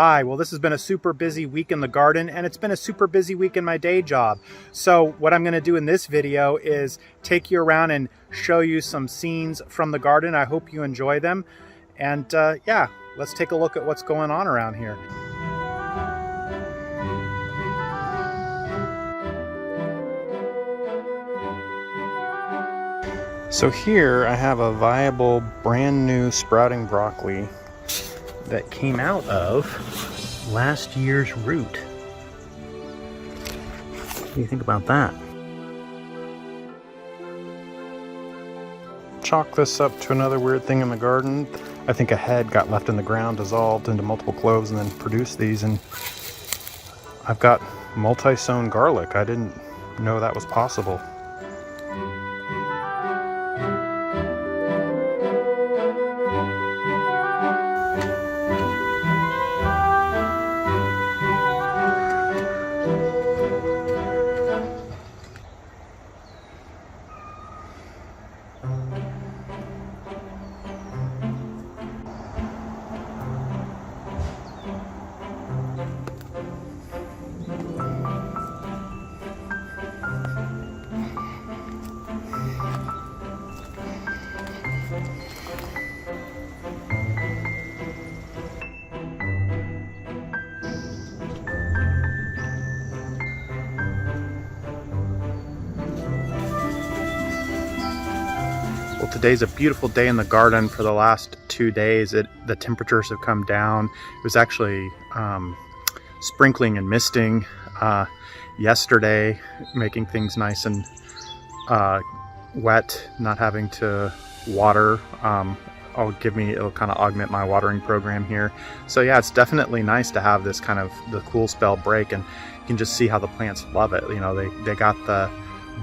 Hi, well this has been a super busy week in the garden and it's been a super busy week in my day job. So what I'm gonna do in this video is take you around and show you some scenes from the garden. I hope you enjoy them. And yeah, let's take a look at what's going on around here. So here I have a viable brand new sprouting broccoli that came out of last year's root. What do you think about that? Chalk this up to another weird thing in the garden. I think a head got left in the ground, dissolved into multiple cloves, and then produced these. And I've got multi-sown garlic. I didn't know that was possible. Well, today's a beautiful day in the garden. For the last 2 days, the temperatures have come down. It was actually sprinkling and misting yesterday, making things nice and wet, not having to water. It'll kind of augment my watering program here. So yeah, it's definitely nice to have this kind of the cool spell break, and you can just see how the plants love it. You know, they got the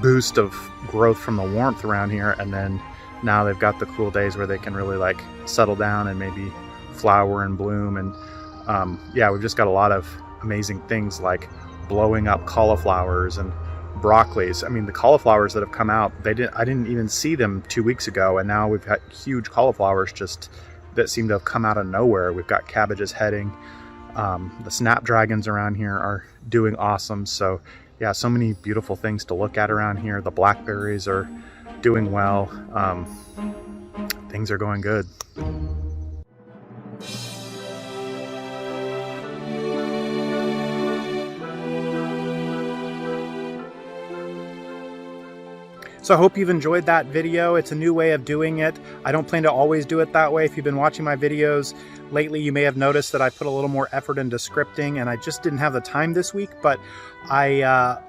boost of growth from the warmth around here, and then now they've got the cool days where they can really like settle down and maybe flower and bloom. And yeah, we've just got a lot of amazing things like blowing up cauliflowers and broccolis. I mean, the cauliflowers that have come out, I didn't even see them 2 weeks ago, and now we've got huge cauliflowers just that seem to have come out of nowhere. We've got cabbages heading. The snapdragons around here are doing awesome. So yeah, so many beautiful things to look at around here. The blackberries are doing well. Things are going good. So I hope you've enjoyed that video. It's a new way of doing it. I don't plan to always do it that way. If you've been watching my videos lately, you may have noticed that I put a little more effort into scripting, and I just didn't have the time this week, but I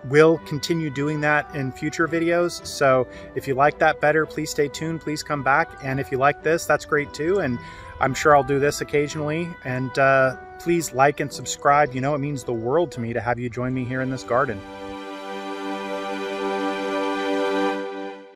will continue doing that in future videos. So if you like that better, please stay tuned, please come back. And if you like this, that's great too. And I'm sure I'll do this occasionally. And please like and subscribe. You know, it means the world to me to have you join me here in this garden.